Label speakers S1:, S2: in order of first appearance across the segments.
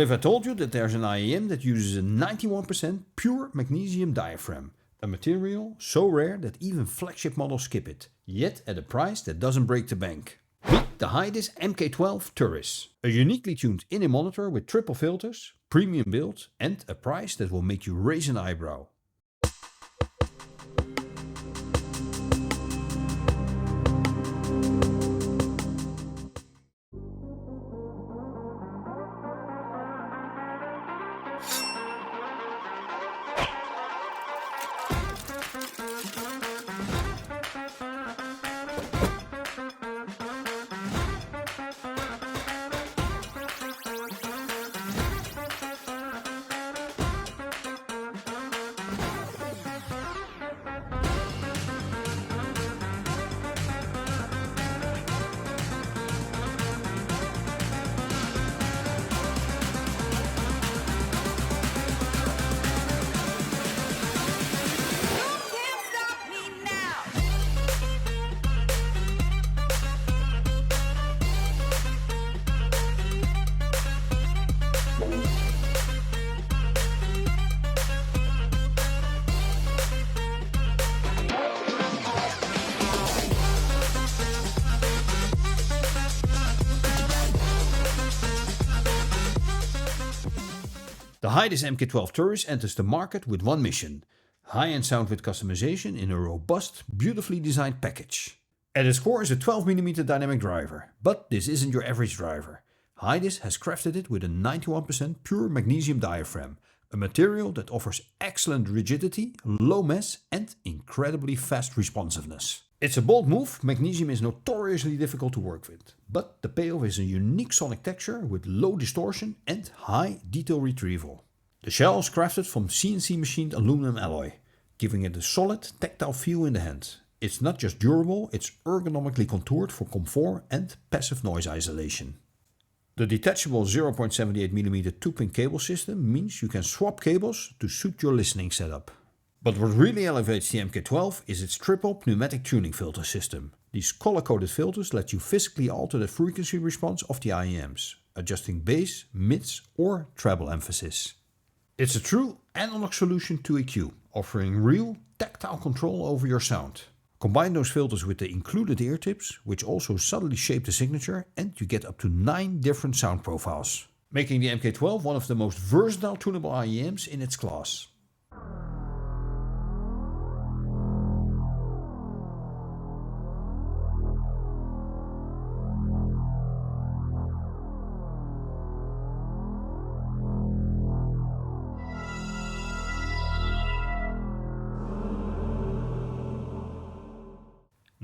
S1: What if I told you that there's an IEM that uses a 91% pure magnesium diaphragm, a material so rare that even flagship models skip it, yet at a price that doesn't break the bank? Meet the HIDIZS MK12 Turris, a uniquely tuned in-ear monitor with triple filters, premium build and a price that will make you raise an eyebrow. The HiDIZS MK12 Turris enters the market with one mission: high-end sound with customization in a robust, beautifully designed package. At its core is a 12mm dynamic driver, but this isn't your average driver. HiDIZS has crafted it with a 91% pure magnesium diaphragm, a material that offers excellent rigidity, low mess and incredibly fast responsiveness. It's a bold move. Magnesium is notoriously difficult to work with, but the payoff is a unique sonic texture with low distortion and high detail retrieval. The shell is crafted from CNC-machined aluminum alloy, giving it a solid, tactile feel in the hand. It's not just durable, it's ergonomically contoured for comfort and passive noise isolation. The detachable 0.78mm 2-pin cable system means you can swap cables to suit your listening setup. But what really elevates the MK12 is its triple pneumatic tuning filter system. These color-coded filters let you physically alter the frequency response of the IEMs, adjusting bass, mids or treble emphasis. It's a true analog solution to EQ, offering real tactile control over your sound. Combine those filters with the included ear tips, which also subtly shape the signature, and you get up to 9 different sound profiles, making the MK12 one of the most versatile tunable IEMs in its class.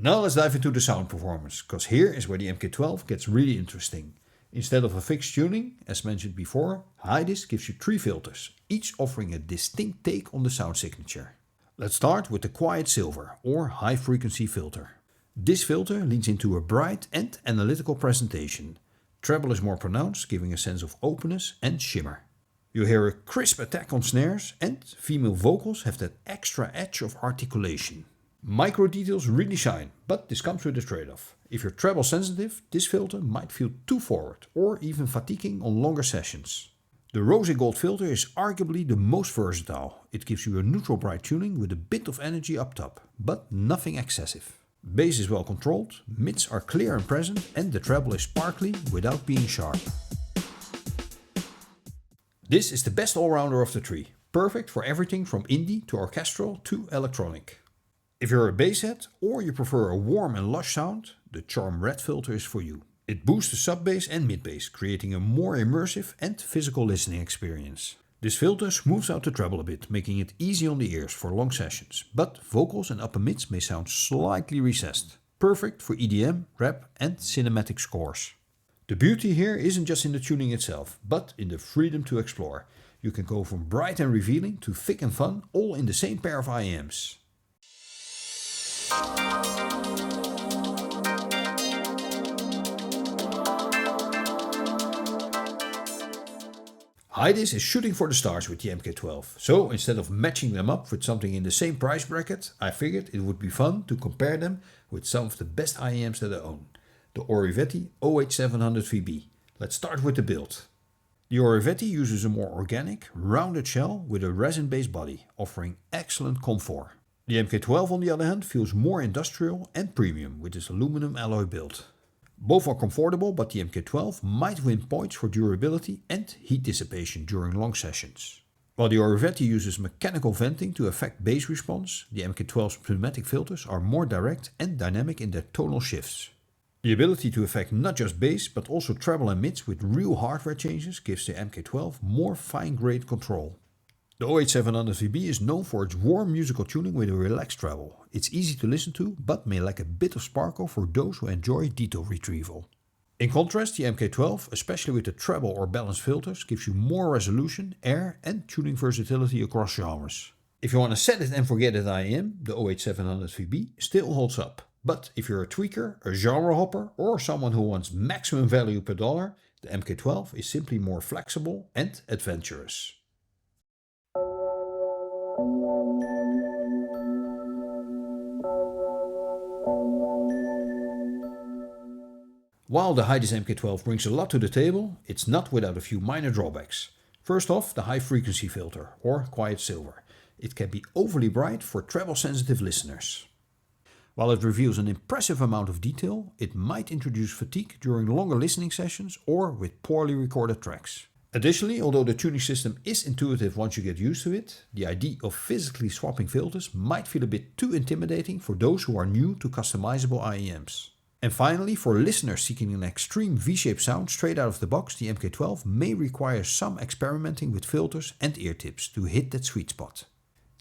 S1: Now let's dive into the sound performance, because here is where the MK12 gets really interesting. Instead of a fixed tuning, as mentioned before, HiDIZS gives you 3 filters, each offering a distinct take on the sound signature. Let's start with the quiet silver, or high frequency filter. This filter leans into a bright and analytical presentation. Treble is more pronounced, giving a sense of openness and shimmer. You hear a crisp attack on snares, and female vocals have that extra edge of articulation. Micro details really shine, but this comes with a trade-off. If you're treble sensitive, this filter might feel too forward or even fatiguing on longer sessions. The rosy gold filter is arguably the most versatile. It gives you a neutral bright tuning with a bit of energy up top, but nothing excessive. Bass is well controlled, mids are clear and present, and the treble is sparkly without being sharp. This is the best all-rounder of the 3, perfect for everything from indie to orchestral to electronic. If you're a basshead or you prefer a warm and lush sound, the Charm Red filter is for you. It boosts the sub-bass and mid-bass, creating a more immersive and physical listening experience. This filter smooths out the treble a bit, making it easy on the ears for long sessions, but vocals and upper mids may sound slightly recessed. Perfect for EDM, rap and cinematic scores. The beauty here isn't just in the tuning itself, but in the freedom to explore. You can go from bright and revealing to thick and fun, all in the same pair of IEMs. HiDIZS is shooting for the stars with the MK12, so instead of matching them up with something in the same price bracket, I figured it would be fun to compare them with some of the best IEMs that I own, the Oriveti OH700VB. Let's start with the build. The Oriveti uses a more organic, rounded shell with a resin-based body, offering excellent comfort. The MK12 on the other hand feels more industrial and premium with its aluminum alloy build. Both are comfortable, but the MK12 might win points for durability and heat dissipation during long sessions. While the Oriveti uses mechanical venting to affect bass response, the MK12's pneumatic filters are more direct and dynamic in their tonal shifts. The ability to affect not just bass but also treble and mids with real hardware changes gives the MK12 more fine-grained control. The OH700VB is known for its warm musical tuning with a relaxed treble. It's easy to listen to but may lack a bit of sparkle for those who enjoy detail retrieval. In contrast, the MK12, especially with the treble or balanced filters, gives you more resolution, air and tuning versatility across genres. If you want to set it and forget it IEM, the OH700VB still holds up. But if you're a tweaker, a genre hopper or someone who wants maximum value per dollar, the MK12 is simply more flexible and adventurous. While the HIDIZS MK12 brings a lot to the table, it's not without a few minor drawbacks. First off, the high frequency filter, or quiet silver. It can be overly bright for treble sensitive listeners. While it reveals an impressive amount of detail, it might introduce fatigue during longer listening sessions or with poorly recorded tracks. Additionally, although the tuning system is intuitive once you get used to it, the idea of physically swapping filters might feel a bit too intimidating for those who are new to customizable IEMs. And finally, for listeners seeking an extreme V-shaped sound straight out of the box, the MK12 may require some experimenting with filters and ear tips to hit that sweet spot.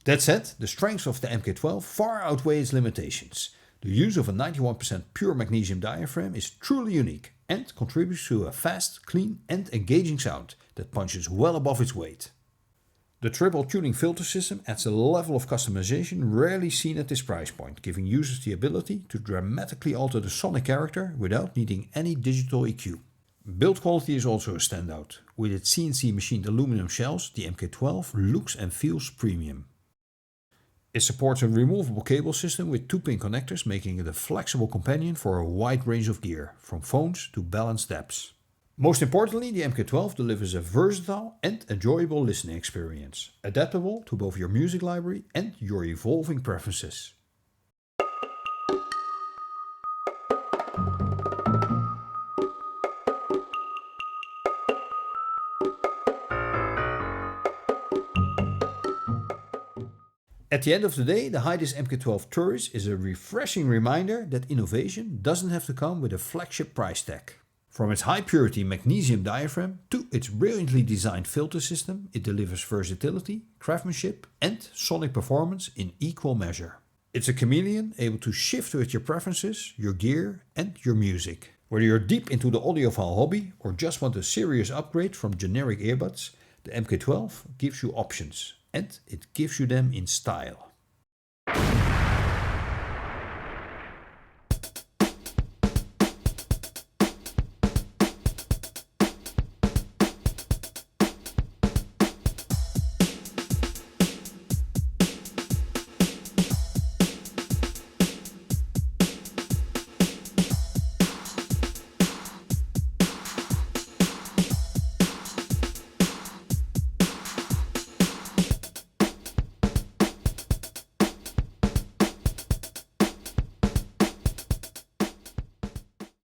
S1: That said, the strengths of the MK12 far outweigh its limitations. The use of a 91% pure magnesium diaphragm is truly unique and contributes to a fast, clean and engaging sound that punches well above its weight. The triple tuning filter system adds a level of customization rarely seen at this price point, giving users the ability to dramatically alter the sonic character without needing any digital EQ. Build quality is also a standout. With its CNC-machined aluminum shells, the MK12 looks and feels premium. It supports a removable cable system with 2-pin connectors, making it a flexible companion for a wide range of gear, from phones to balanced apps. Most importantly, the MK12 delivers a versatile and enjoyable listening experience, adaptable to both your music library and your evolving preferences. At the end of the day, the HIDIZS MK12 Turris is a refreshing reminder that innovation doesn't have to come with a flagship price tag. From its high purity magnesium diaphragm to its brilliantly designed filter system, it delivers versatility, craftsmanship and sonic performance in equal measure. It's a chameleon able to shift with your preferences, your gear and your music. Whether you're deep into the audiophile hobby or just want a serious upgrade from generic earbuds, the MK12 gives you options. And it gives you them in style.